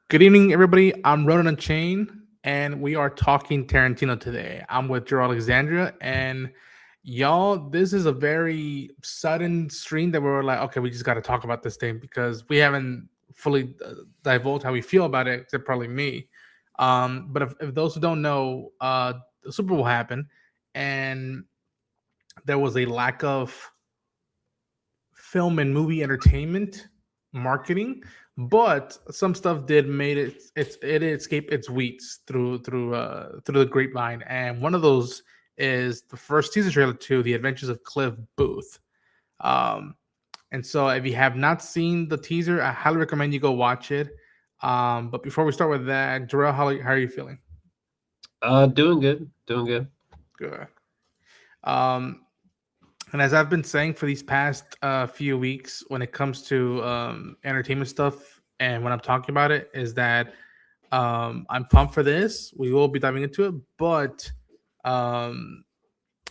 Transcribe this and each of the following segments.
Good evening, everybody. I'm Ronan Chain, and we are talking Tarantino today. I'm with Jor Alexandria, and y'all, this is a very sudden stream that we were like, okay, we just got to talk about this thing because we haven't fully divulged how we feel about it, except probably me. But if those who don't know, the Super Bowl happened, and there was a lack of film and movie entertainment marketing, but some stuff did made it escape its weeds through the grapevine, and one of those is the first teaser trailer to The Adventures of Cliff Booth. Um, and so if you have not seen the teaser, I highly recommend you go watch it. But before we start with that, Jarrell, how are you feeling? Doing good, doing good. Good. Um, And as I've been saying for these past few weeks, when it comes to entertainment stuff, and when I'm talking about it, is that I'm pumped for this. We will be diving into it, but um,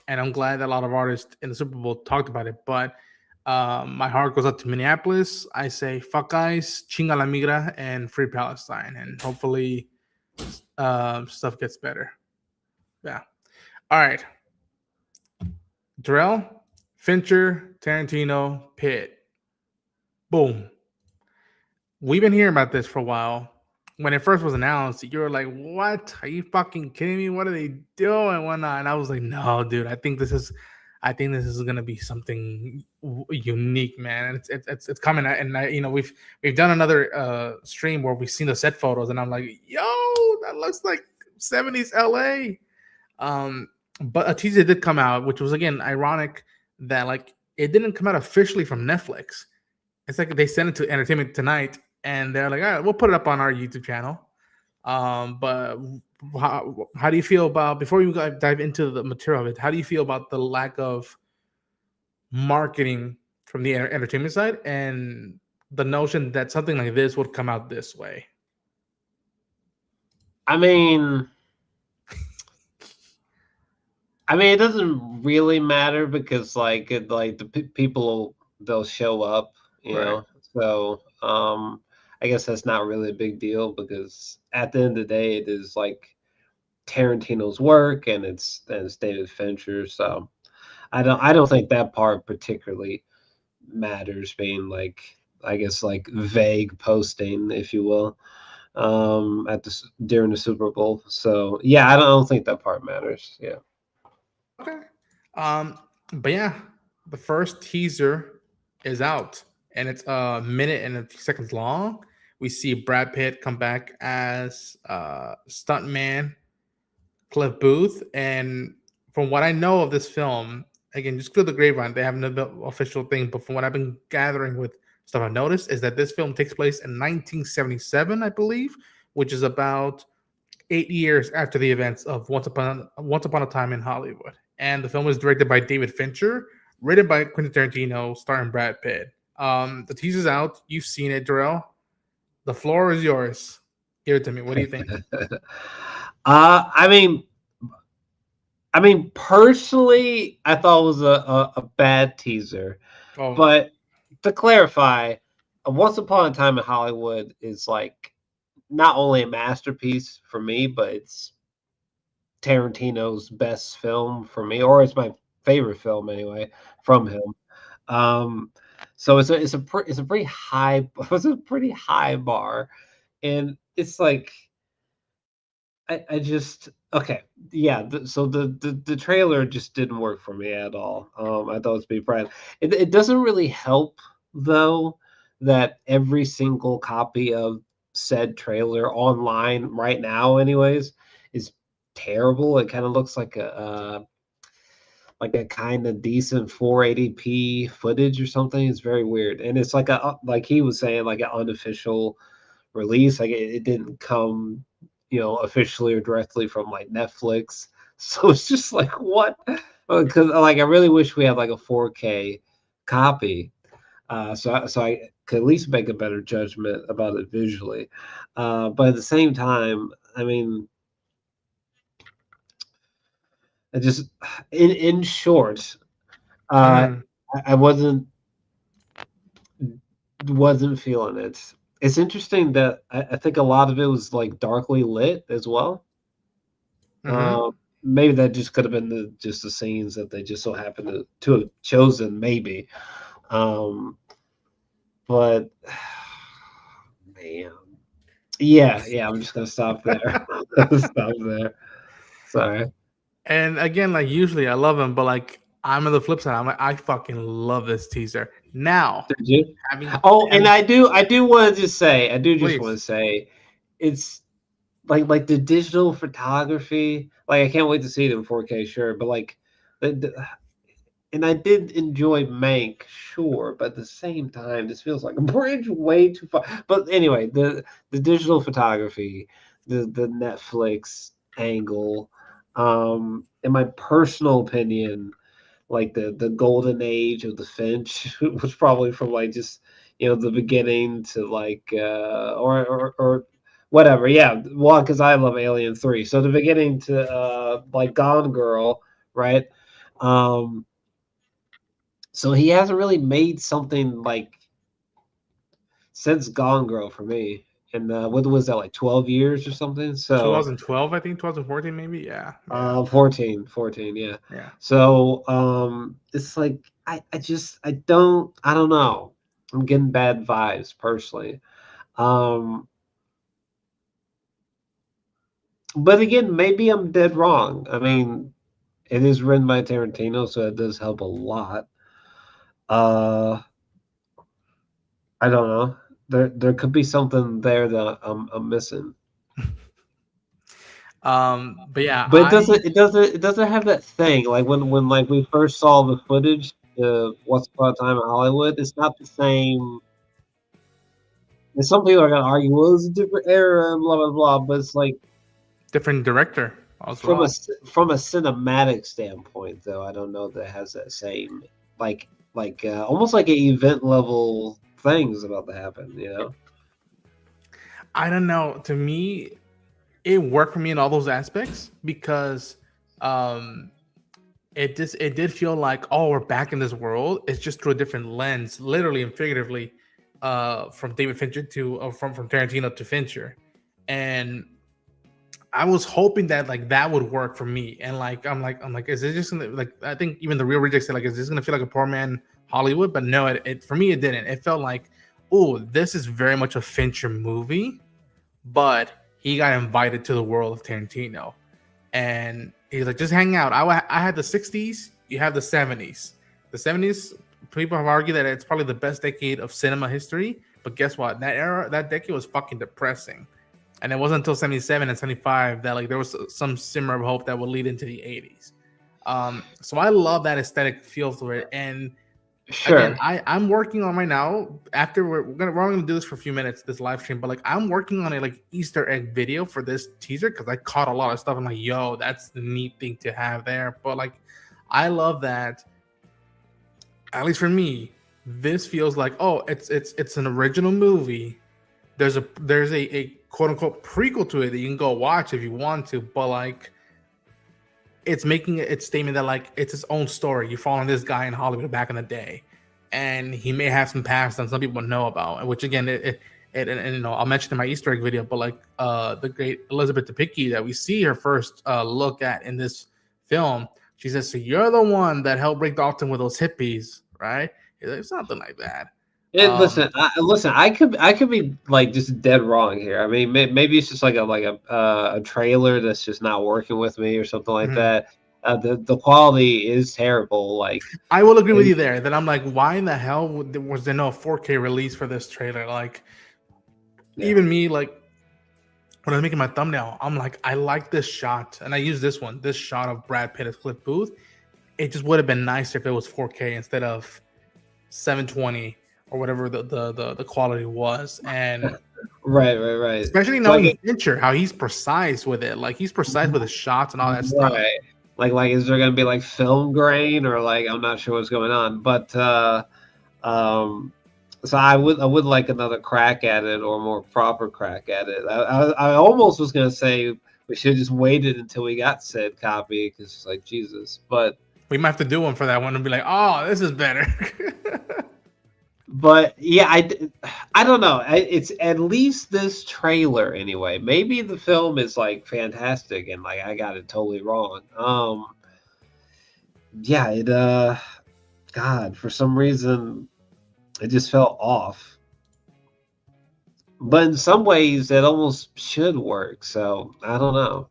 and I'm glad that a lot of artists in the Super Bowl talked about it. But my heart goes out to Minneapolis. I say fuck guys, chinga la migra, and free Palestine, and hopefully stuff gets better. Yeah. All right, Darrell, Fincher, Tarantino, Pitt. Boom. We've been hearing about this for a while. When it first was announced, you were like, "What? Are you fucking kidding me? What are they doing? Whatnot?" And I was like, "No, dude. I think this is gonna be something unique, man. And it's coming." And we've done another stream where we've seen the set photos, and I'm like, "Yo, that looks like '70s LA." Um, but a teaser did come out, which was again ironic that like it didn't come out officially from Netflix. It's like they sent it to Entertainment Tonight, and they're like, "All right, we'll put it up on our YouTube channel." But how do you feel about before you dive into the material of it? How do you feel about the lack of marketing from the entertainment side and the notion that something like this would come out this way? I mean, it doesn't really matter because like people they'll show up, you Right. know. So I guess that's not really a big deal because at the end of the day, it is like Tarantino's work and it's David Fincher. So I don't think that part particularly matters. Being like I guess like vague posting, if you will. During the Super Bowl. So yeah, I don't think that part matters. Yeah. Okay. But yeah, the first teaser is out, and it's a minute and a few seconds long. We see Brad Pitt come back as stuntman Cliff Booth, and from what I know of this film, again, just through the grapevine, they haven't done the official thing, but from what I've been gathering with stuff I've noticed, is that this film takes place in 1977, I believe, which is about 8 years after the events of Once Upon a Time in Hollywood. And the film was directed by David Fincher, written by Quentin Tarantino, starring Brad Pitt. The teaser's out. You've seen it, Darrell. The floor is yours. Give it to me. What do you think? I mean, personally, I thought it was a bad teaser. Oh, But to clarify, Once Upon a Time in Hollywood is like not only a masterpiece for me, but it's Tarantino's best film for me, or it's my favorite film anyway from him. Um, so it's a pretty high it's a pretty high bar, and it's like I just okay yeah. So the trailer just didn't work for me at all. I thought it was pretty bright. It doesn't really help though that every single copy of said trailer online right now, anyways, is terrible. It kind of looks like a kind of decent 480p footage or something. It's very weird, and it's like like he was saying, like an unofficial release. Like it didn't come, officially or directly from like Netflix. So it's just like what? Because like I really wish we had like a 4K copy, so I could at least make a better judgment about it visually. But at the same time, I mean, I just in short, uh, mhm. I wasn't feeling it. It's interesting that I think a lot of it was like darkly lit as well. Mm-hmm. Maybe that just could have been just the scenes that they just so happened to have chosen, maybe. Um, but man, yeah, I'm just gonna stop there. Stop there. Sorry. And again, like usually I love him, but like I'm on the flip side. I'm like, I fucking love this teaser. Now, Did you? having Oh, and having I do want to just say, I do just want please, to say, it's like the digital photography. Like I can't wait to see it in 4K, sure, but like the and I did enjoy Mank, sure, but at the same time, this feels like a bridge way too far. But anyway, the digital photography, the Netflix angle, in my personal opinion, like the golden age of the Finch was probably from like just the beginning to like or whatever. Yeah, well, because I love Alien 3, so the beginning to like Gone Girl, right? Um, so he hasn't really made something like since Gone Girl for me. And what was that, like 12 years or something? So 2012, I think 2014, maybe. Yeah, yeah, 14, yeah. yeah. So it's like I don't know. I'm getting bad vibes personally. Um, but again, maybe I'm dead wrong. I mean, it is written by Tarantino, so it does help a lot. Uh, I don't know. There could be something there that I'm missing. But yeah, But it doesn't have that thing like when like we first saw the footage of Once Upon a Time in Hollywood. It's not the same. And some people are gonna argue, well, it's a different era and blah blah blah. But it's like different director as from a well. from a cinematic standpoint, though, I don't know that it has that same almost like an event level things about to happen. I don't know. To me, it worked for me in all those aspects because um it did feel like, oh, we're back in this world. It's just through a different lens, literally and figuratively, from David Fincher to from Tarantino to Fincher. And I was hoping that like that would work for me. And like I'm like, is it just gonna, like, I think even the real rejects said, like, is this gonna feel like a poor man Hollywood? But no, it for me it didn't. It felt like, oh, this is very much a Fincher movie, but he got invited to the world of Tarantino. And he's like, just hang out. I had the 60s, you have the 70s. The 70s, people have argued that it's probably the best decade of cinema history. But guess what? That decade was fucking depressing. And it wasn't until 77 and 75 that like there was some simmer of hope that would lead into the 80s. So I love that aesthetic feel to it. And again, Sure. I'm working on right now. After we're only gonna do this for a few minutes, this live stream, but like I'm working on a like Easter egg video for this teaser because I caught a lot of stuff. I'm like, yo, that's the neat thing to have there. But like, I love that. At least for me, this feels like, oh, it's an original movie. There's a quote unquote prequel to it that you can go watch if you want to, but like it's making its statement that like it's its own story. You're following this guy in Hollywood back in the day, and he may have some past that some people know about. Which again, and I'll mention in my Easter egg video, but like the great Elizabeth Debicki that we see her first look at in this film, she says, "So you're the one that helped break Dalton with those hippies, right?" It's something like that. And Um, listen. I could be like just dead wrong here. I mean, maybe it's just like a trailer that's just not working with me or something like mhm. that. The quality is terrible. Like, I will agree with and you there. That I'm like, why in the hell was there no 4K release for this trailer? Like, yeah, even me, like when I was making my thumbnail, I'm like, I like this shot, and I use this shot of Brad Pitt as Cliff Booth. It just would have been nicer if it was 4K instead of 720 or whatever the quality was. And right. especially knowing Like, Fincher, how he's precise with it, like he's precise with his shots and all that stuff. right. Like, is there gonna be like film grain or like I'm not sure what's going on, but um, so I would like another crack at it or a more proper crack at it. I almost was gonna say we should have just waited until we got said copy because it's like Jesus, but We might have to do one for that one and be like, oh, this is better. But yeah, I don't know. It's at least this trailer anyway. Maybe the film is like fantastic and like I got it totally wrong. Yeah, God, for some reason it just felt off. But in some ways that almost should work. So I don't know.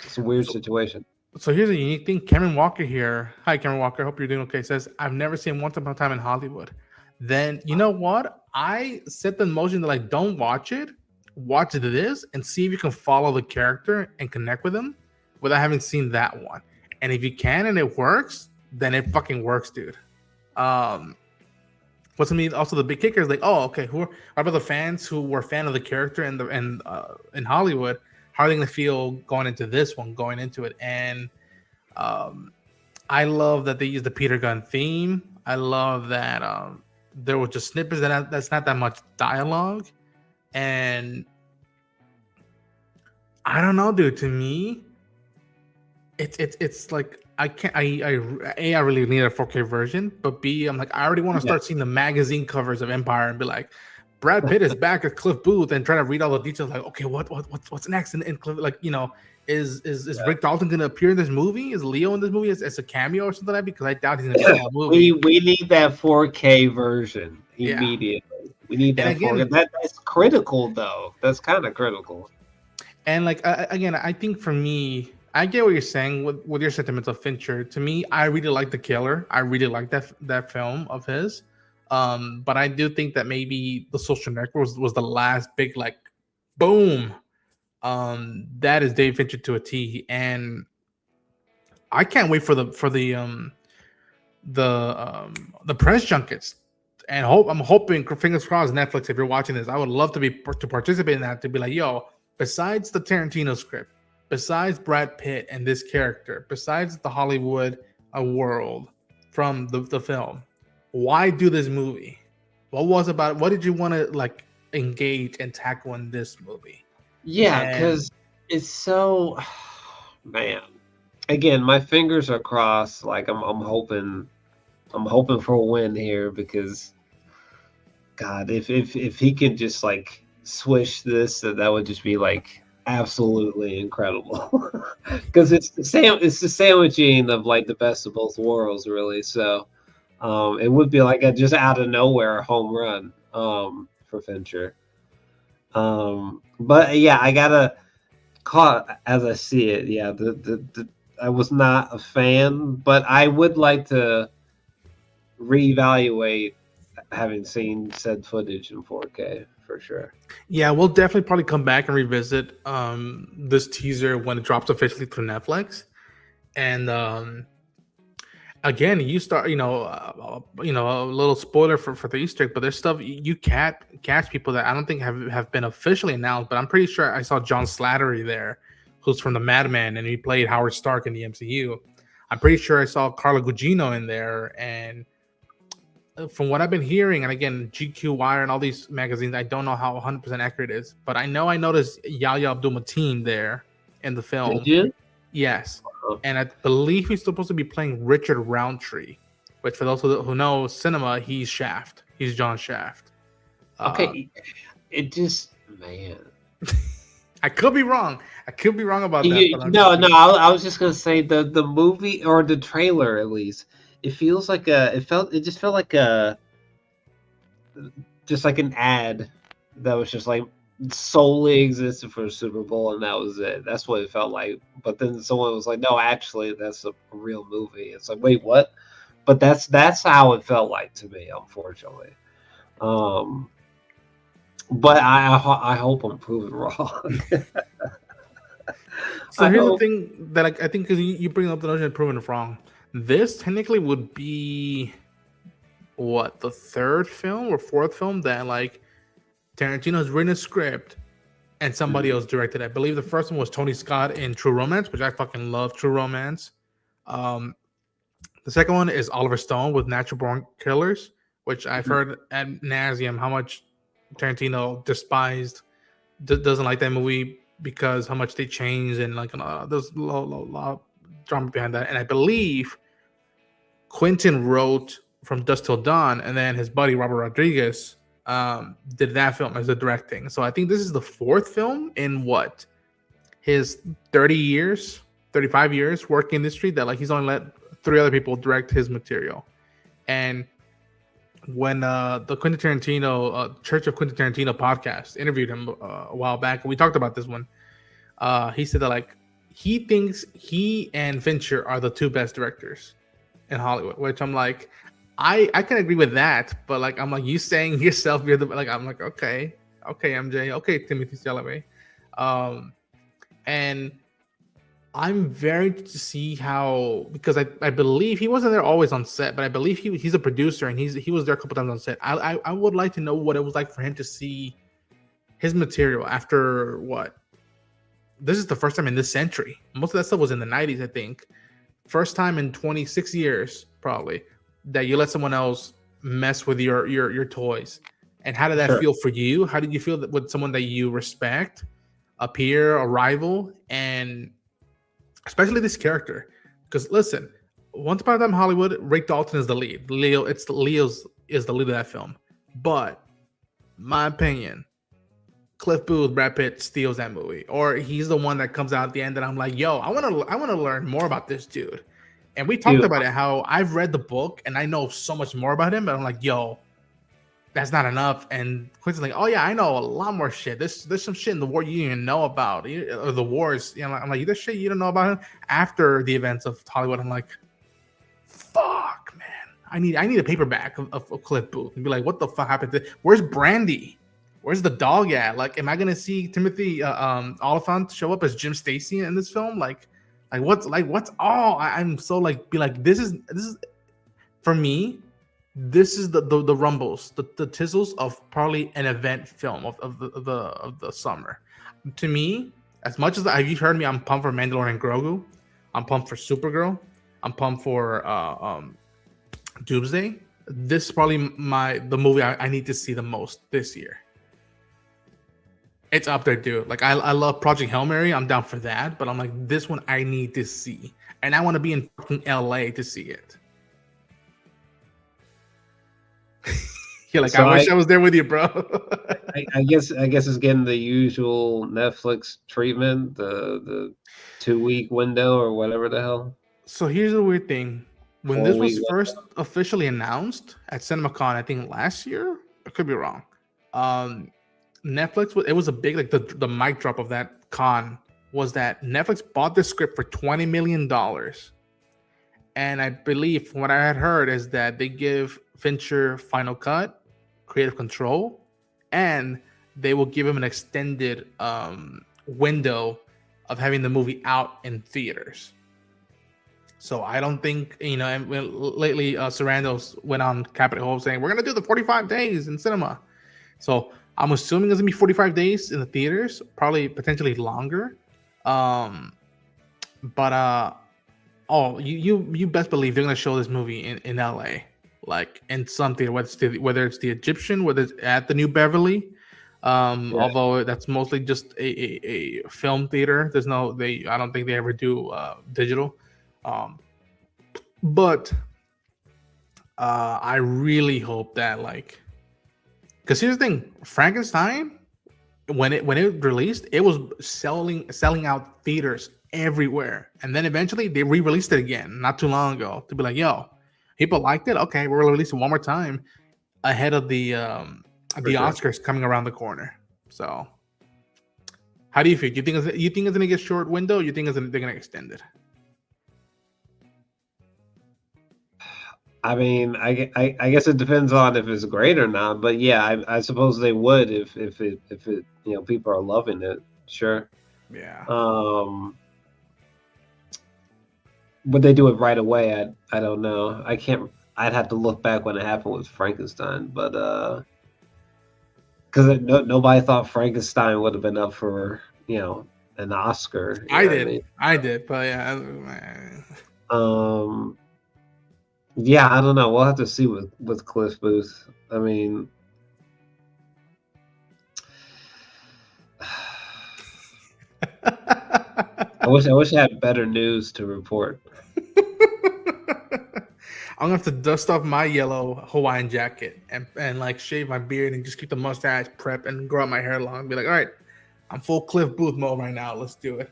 It's a weird So, situation. so here's a unique thing. Cameron Walker here. Hi, Cameron Walker. Hope you're doing okay. Says, I've never seen Once Upon a Time in Hollywood. Then, you know what? I set the motion to like, don't watch it. Watch this and see if you can follow the character and connect with him without having seen that one. And if you can and it works, then it fucking works, dude. Um, what's I mean? Also, the big kicker is like, oh, okay. What about the fans who were a fan of the character and in Hollywood? How are they gonna feel going into this one, going into it? And um, I love that they use the Peter Gunn theme. I love that there were just snippets that's not that much dialogue, and I don't know, dude. To me, it's like I can't. I really need a 4K version, but B, I'm like I already want to Yeah. start seeing the magazine covers of Empire and be like, Brad Pitt is back at Cliff Booth and trying to read all the details. Like, okay, what's next? And Cliff, like, you know, is Rick Dalton going to appear in this movie? Is Leo in this movie as a cameo or something like that? Because I doubt he's going to be in the movie. We need that 4K version Yeah, immediately. We need and that 4K. again, That's critical though. That's kind of critical. and like again, I think for me, I get what you're saying with your sentiments of Fincher. To me, I really like The Killer. I really like that film of his. But I do think that maybe The Social Network was the last big like boom. That is Dave Fincher to a T, and I can't wait for the press junkets. And I'm hoping, fingers crossed, Netflix, if you're watching this, I would love to participate in that. To be like, yo, besides the Tarantino script, besides Brad Pitt and this character, besides the Hollywood world from the film, why do this movie? What was about? What did you want to like engage and tackle in this movie? Yeah, And because it's so man. Again, my fingers are crossed. Like I'm hoping for a win here because God, if he can just like swish this, that would just be like absolutely incredible. Because it's the sandwiching of like the best of both worlds, really. So it would be like a just out of nowhere home run for Fincher. But yeah, I gotta call it as I see it. Yeah, the I was not a fan, but I would like to reevaluate having seen said footage in 4K for sure. yeah, we'll definitely probably come back and revisit this teaser when it drops officially through Netflix. And again, you start, a little spoiler for the Easter egg, but there's stuff you can't catch people that I don't think have been officially announced, but I'm pretty sure I saw John Slattery there, who's from the Mad Men, and he played Howard Stark in the MCU. I'm pretty sure I saw Carla Gugino in there, and from what I've been hearing, and again, GQ Wire and all these magazines, I don't know how 100% accurate it is, but I know I noticed Yahya Abdul-Mateen there in the Did film. you? Yes, and I believe he's supposed to be playing Richard Roundtree, which for those who know cinema, he's Shaft. He's John Shaft. Uh, Okay, it just man. I could be wrong. I could be wrong about that, but I'm No, just no. I was just gonna say the movie or the trailer at least. It feels like it just felt like a just like an ad that was just like solely existed for the Super Bowl and that was it. That's what it felt like. But then someone was like, "No, actually, that's a real movie." It's like, wait, what? But that's how it felt like to me, unfortunately. Um, but I hope I'm proven wrong. so I here's the hope. thing that I think because you bring up the notion of proving it wrong. This technically would be what the third film or fourth film that like Tarantino's written a script and somebody else directed it. I believe the first one was Tony Scott in True Romance, which I fucking love True Romance. Um, the second one is Oliver Stone with Natural Born Killers, which I've heard ad nauseum how much Tarantino despised, doesn't like that movie because how much they changed and like there's a lot of drama behind that. And I believe Quentin wrote from Dusk Till Dawn, and then his buddy Robert Rodriguez did that film as the directing. So I think this is the fourth film in what his 30 years, 35 years working industry that like he's only let three other people direct his material. And when the Quentin Tarantino Church of Quentin Tarantino podcast interviewed him a while back, and we talked about this one, he said that like he thinks he and Fincher are the two best directors in Hollywood, which I'm like, I can agree with that, but like I'm like, you saying yourself you're the like, I'm like, okay, MJ, okay, Timothy Chalamet, and I'm very to see how, because I believe he wasn't there always on set, but I believe he's a producer and he was there a couple times on set. I would like to know what it was like for him to see his material after what. This is the first time in this century. Most of that stuff was in the 90s, I think. First time in 26 years, probably, that you let someone else mess with your toys. And how did that feel for you? How did you feel that with someone that you respect, a peer, a rival, and especially this character? Because listen, Once Upon a Time in Hollywood, Rick Dalton is the lead. Leo's is the lead of that film. But my opinion, Cliff Booth, Brad Pitt steals that movie, or he's the one that comes out at the end, and I'm like, yo, I want to learn more about this dude. And we talked about it, how I've read the book and I know so much more about him, but I'm like, yo, that's not enough. And Quentin's like, oh yeah, I know a lot more shit. There's some shit in the war you didn't even know about, or the wars. You know, I'm like, there's shit you don't know about him after the events of Hollywood. I'm like, fuck, man, I need a paperback of Cliff Booth and be like, what the fuck happened? Where's Brandy? Where's the dog at? Like, am I gonna see Timothy Oliphant show up as Jim Stacy in this film? Like what's all? I'm so like, be like, this is for me. This is the rumbles, the tizzles of probably an event film of the summer. To me, as much as you've heard me, I'm pumped for Mandalorian Grogu. I'm pumped for Supergirl. I'm pumped for Doomsday. This is probably the movie I need to see the most this year. It's up there, dude. Like I love Project Hail Mary. I'm down for that, but I'm like, this one I need to see, and I want to be in fucking LA to see it. You're like, so I wish I was there with you, bro. I guess it's getting the usual Netflix treatment, the 2-week window or whatever the hell. So here's the weird thing: when this was first officially announced at CinemaCon, I think last year, I could be wrong. Netflix, it was a big, like the mic drop of that con was that Netflix bought the script for $20 million. And I believe from what I had heard is that they give Fincher final cut, creative control, and they will give him an extended window of having the movie out in theaters. So I don't think, and lately Sarandon went on Capitol Hill saying, we're going to do the 45 days in cinema. So I'm assuming it's gonna be 45 days in the theaters, probably potentially longer. You best believe they're gonna show this movie in LA, like in some theater, whether it's the Egyptian, whether it's at the New Beverly. Although that's mostly just a film theater. I don't think they ever do digital. But I really hope that because here's the thing, Frankenstein, when it released, it was selling out theaters everywhere, and then eventually they re-released it again not too long ago to be like, yo, people liked it. Okay, we're gonna release it one more time ahead of the Oscars coming around the corner. So, how do you feel? You think it's gonna get short window? Or you think they're gonna extend it? I mean, I guess it depends on if it's great or not, but yeah, I suppose they would if it people are loving it, sure. Yeah. Would they do it right away? I don't know. I can't. I'd have to look back when it happened with Frankenstein, but because nobody thought Frankenstein would have been up for an Oscar. I did, but yeah. Yeah, I don't know. We'll have to see with Cliff Booth. I mean, I wish I had better news to report. I'm gonna have to dust off my yellow Hawaiian jacket and like shave my beard and just keep the mustache prep and grow out my hair long. Be like, all right, I'm full Cliff Booth mode right now. Let's do it.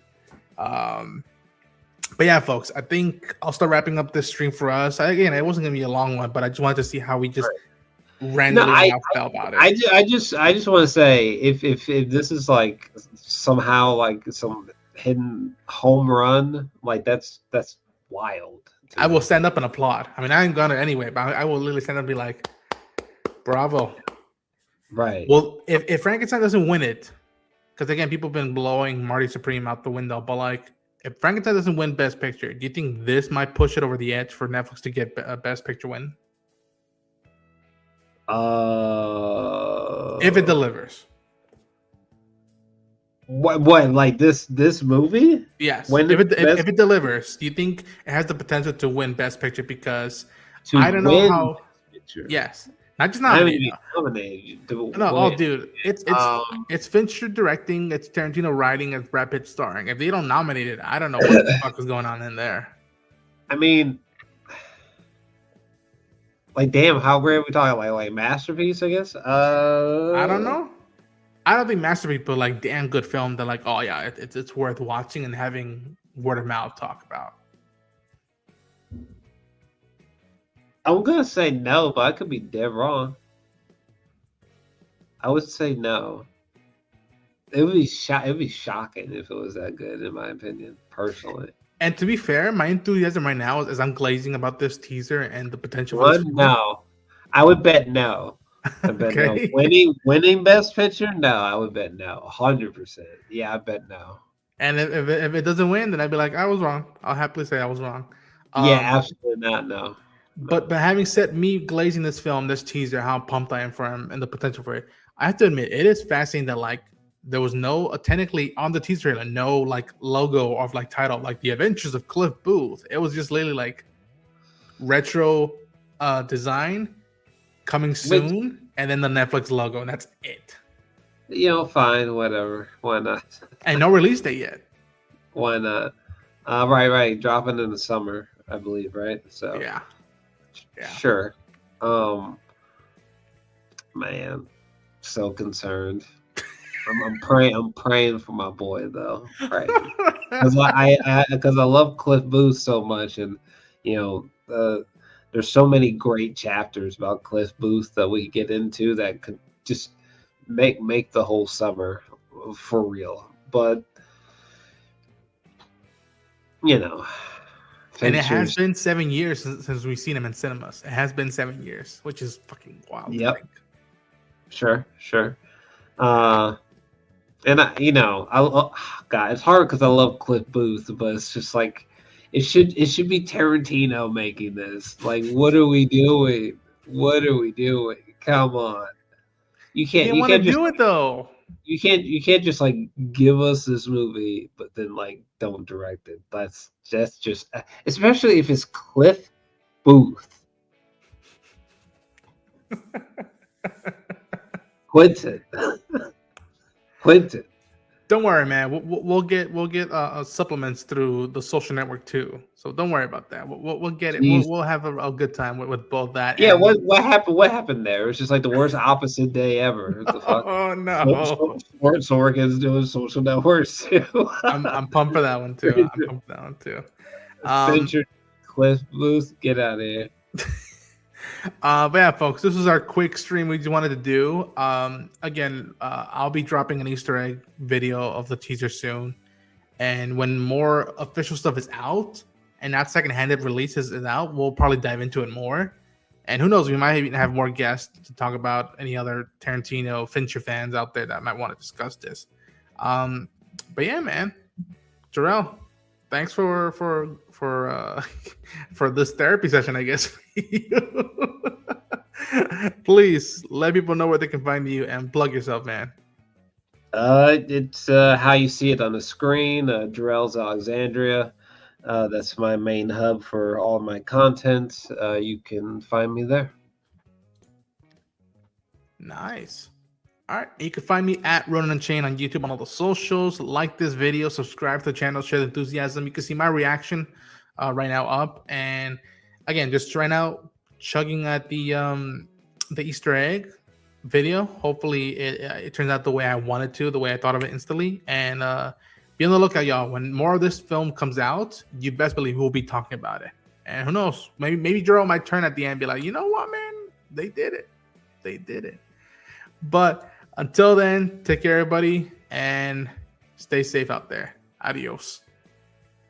But yeah, folks, I think I'll start wrapping up this stream for us. Again, it wasn't gonna be a long one, but I just wanted to see how we just No, randomly felt about it. I just want to say if this is like somehow like some hidden home run, like that's wild. I will stand up and applaud. I mean, I ain't gonna anyway, but I will literally stand up and be like, "Bravo!" Right. Well, if Frankenstein doesn't win it, because again, people have been blowing Marty Supreme out the window, but like, if Frankenstein doesn't win Best Picture, do you think this might push it over the edge for Netflix to get a Best Picture win? If it delivers. What like this movie? Yes. If it delivers, do you think it has the potential to win Best Picture? Because I don't know how. Yes, not just nominated. No, dude, it's Fincher directing, it's Tarantino writing, it's Brad Pitt starring. If they don't nominate it, I don't know what the fuck is going on in there. I mean, like, damn, how great are we talking? Like masterpiece, I guess. I don't know. I don't think masterpiece, but like damn good film that like, oh yeah, it's worth watching and having word of mouth talk about. I'm gonna say no, but I could be dead wrong. I would say no. It would be shocking if it was that good, in my opinion, personally. And to be fair, my enthusiasm right now is I'm glazing about this teaser and the potential. No, I would bet no. I bet no. Winning Best Picture? No, I would bet no. 100%. Yeah, I bet no. And if it doesn't win, then I'd be like, I was wrong. I'll happily say I was wrong. Yeah, absolutely not. No. But having said me glazing this film, this teaser, how pumped I am for him and the potential for it, I have to admit it is fascinating that like there was no technically on the teaser trailer, no like logo or like title like The Adventures of Cliff Booth. It was just literally like retro design coming soon, and then the Netflix logo, and that's it. You know, fine, whatever. Why not? And no release date yet. Why not? Right. Dropping in the summer, I believe, right? So yeah. Sure. Man, so concerned. I'm praying for my boy though. Right. Because I love Cliff Booth so much, and you know, there's so many great chapters about Cliff Booth that we get into that could just make the whole summer for real. But you know, and it has been 7 years since we've seen him in cinemas. It has been 7 years, which is fucking wild. Yep. Sure. And God, it's hard because I love Cliff Booth, but it's just like it should be Tarantino making this. Like, what are we doing? Come on, you can't just do it though. You can't just like give us this movie, but then like don't direct it. That's just especially if it's Cliff Booth. Quentin. Don't worry, man. We'll get supplements through the social network too. So don't worry about that. We'll get it. We'll have a good time with both that. Yeah. What happened? What happened there? It was just like the worst opposite day ever. What the fuck? Oh no. Sorkin's doing social networks too. I'm pumped for that one too. Fincher, Cliff Booth, get out of here. But yeah, folks, this was our quick stream we just wanted to do. Again, I'll be dropping an Easter egg video of the teaser soon, and when more official stuff is out and not secondhand releases is out, we'll probably dive into it more. And who knows, we might even have more guests to talk about any other Tarantino, Fincher fans out there that might want to discuss this. But yeah, man, Jor-El, thanks for this therapy session, I guess. Please let people know where they can find you and plug yourself, man. It's how you see it on the screen. Jor-El's Alexandria. That's my main hub for all my content. You can find me there. Nice. All right, you can find me at Ronan Unchained on YouTube on all the socials. Like this video, subscribe to the channel, share the enthusiasm. You can see my reaction right now up. And again, just right now chugging at the Easter egg video. Hopefully, it turns out the way I wanted to, the way I thought of it instantly. And be on the lookout, y'all. When more of this film comes out, you best believe we'll be talking about it. And who knows? Maybe Jor-El might turn at the end and be like, you know what, man? They did it. They did it. But until then, take care, everybody, and stay safe out there. Adios.